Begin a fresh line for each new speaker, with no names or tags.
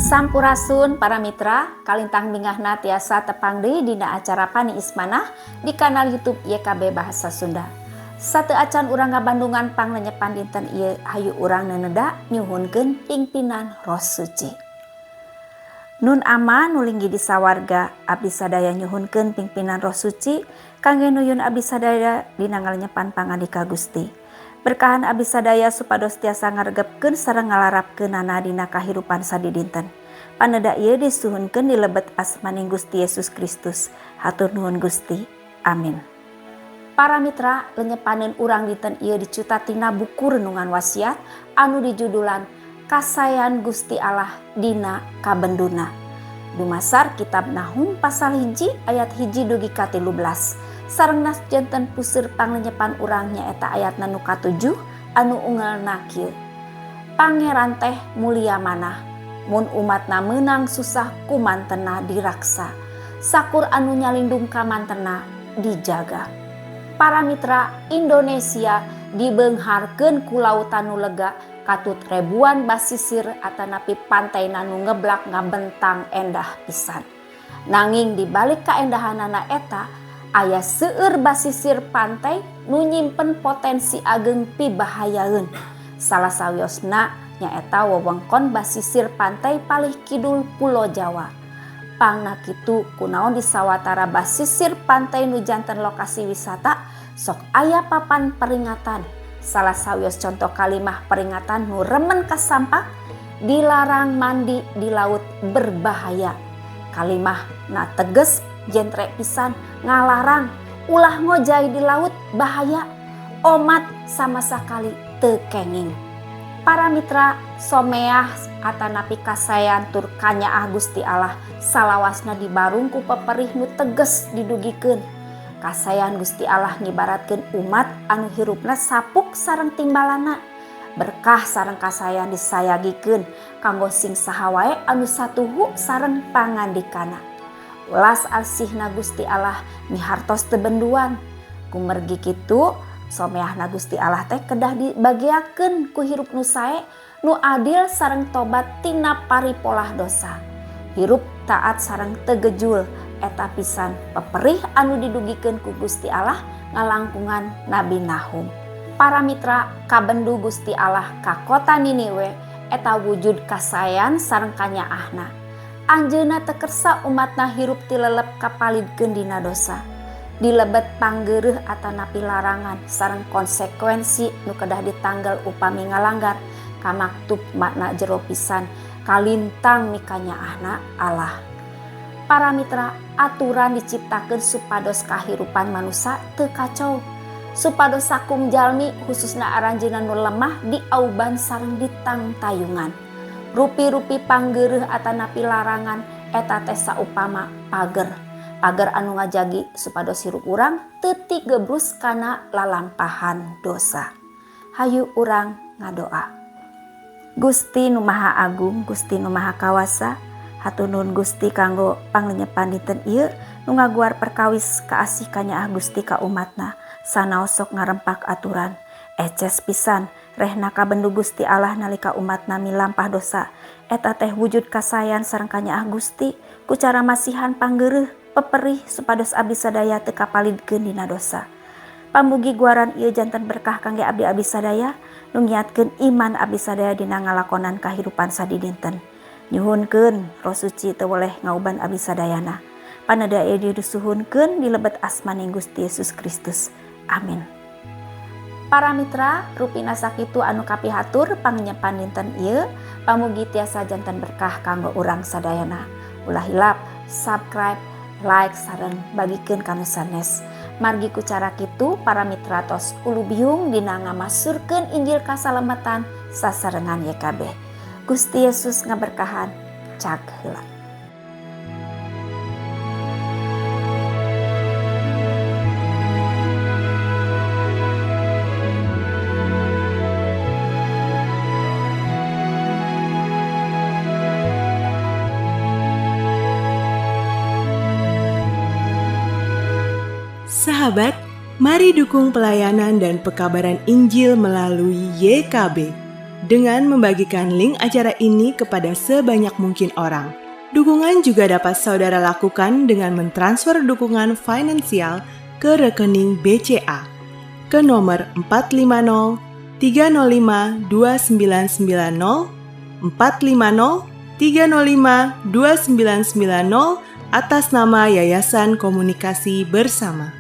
Sampurasun para mitra, kalintang bingahna tiasa tepang deui dina acara Pani Ismanah di kanal YouTube YKB Bahasa Sunda. Satu acan urang ngabandungan panglenyepan dinten ieu hayu urang neneda nyuhunkeun pingpinan Roh Suci. Nun ama nulinggi di sawarga abdi sadaya nyuhunkeun pingpinan Roh Suci kangge nuyun abdi sadaya dina ngalenyepan pangandika Gusti. Berkahan abdi sadaya supados tiasa ngaregepkeun sareng ngalarapkeunana dina kahirupan sadidinten. Paneda ieu disuhunkeun di lebet asmaning Gusti Yesus Kristus. Hatur nuhun Gusti. Amin. Para mitra, lenyepaneun urang dinten ieu dicuta tina buku renungan wasiat anu dijudulan Kasayan Gusti Allah dina kabenduna. Dumasar kitab Nahum pasal 1 ayat 1 dugi ka 13. Sareng nas janten puseur panglenyepan urang nyaeta ayat nu ka-7 anu unggalna kieu. Pangeran teh mulia manah, mun umatna meunang susah kumantena diraksa. Sakur anu nyalindung ka mantena dijaga. Para mitra, Indonesia dibeungharkeun ku lautan nu lega katut ribuan basisir atanapi pantai nu ngeblak ngabentang endah pisan. Nanging dibalik kaendahanana eta aya seueur basisir pantai nu nyimpen potensi ageng pibahayaeun. Salah sawiosna nyaeta wewengkon basisir pantai palih kidul Pulo Jawa. Pangna kitu kunaon di sawatara basisir pantai nu janten lokasi wisata sok aya papan peringatan. Salah sawios contoh kalimah peringatan nu remen kasampak dilarang mandi di laut berbahaya. Kalimah na teges jentre pisan ngalarang ulah ngojay di laut bahaya, omat sama sekali teu kenging. Para mitra, someah atanapi kasayan tur kanyaah Gusti Allah salawasna dibarung ku peperih nu teges didugikeun. Kasayan Gusti Allah ngibaratkeun umat anu hirupna sapuk sareng timbalana. Berkah sareng kasayan disayagikeun kanggo sing saha wae anu satuhu sareng pangandikana. Welas asihna Gusti Allah mihartos tebenduan. Kumergi kitu someahna Gusti Allah teh kedah dibagiakeun ku hirup nu sae nu adil sareng tobat tina paripolah dosa. Hirup taat sareng tegejul eta pisan peperih anu didugikeun ku Gusti Allah ngalangkungan Nabi Nahum. Para mitra, kabendu Gusti Allah ka kota Niniwe eta wujud kasayan sareng kanyaahna. Anjeunna teu kersa umatna hirup ti lelep kapalidkeun dina dosa. Dilebet panggeureum atanapi larangan sareng konsekuensi nu kedah ditanggal upami ngalanggar ka maktub makna jero pisan kalintang mikanyaahna Allah. Para mitra, aturan diciptakeun supados kahirupan manusia teu kacau. Supados sakum jalmi khususna aranjeunna nu lemah diauban sareng ditangtayungan. Rupi-rupi panggeureum atanapi larangan eta teh saupama pager. Pager anu ngajagi supados hirup urang teu tigebrus kana lalampahan dosa. Hayu urang ngadoa. Gusti nu Maha Agung, Gusti nu Maha Kawasa, hatur nuhun Gusti kanggo panglenyepan dinten ieu nu ngaguar perkawis kaasih kanyaah Gusti ka umatna sanaos sok ngarempak aturan. Eces pisan rehna kabendu Gusti Allah nalika umatna milampah dosa. Eta teh wujud kasayan sareng kanyaah Gusti ku cara masihan panggeureum peperih supados abdi sadaya teu kapalidkeun dina dosa. Pamugi guaran ieu janten berkah kangge abdi-abdi sadaya nu ngiatkeun iman abdi sadaya dina ngalakonan kahirupan sadidinten. Nyuhunkeun Roh Suci teu boleh ngauban abdi sadayana. Paneda ieu disuhunkeun di lebet asmaning Gusti Yesus Kristus. Amin. Para mitra, rupina sakitu anu kapihatur pangnyepan dinten ieu, pamugi tiasa janten berkah kanggo urang sadayana. Ulah hilap, subscribe, like sareng bagikeun kana sanes. Margi ku cara kitu para mitra tos ulu biung dina ngamasurkeun Injil kasalamatan sasarengan YKB. Gusti Yesus ngaberkahan, cag heula.
Sahabat, mari dukung pelayanan dan pekabaran Injil melalui YKB. dengan membagikan link acara ini kepada sebanyak mungkin orang. Dukungan juga dapat saudara lakukan dengan mentransfer dukungan finansial ke rekening BCA ke nomor 450 305 2990 450 305 2990 atas nama Yayasan Komunikasi Bersama.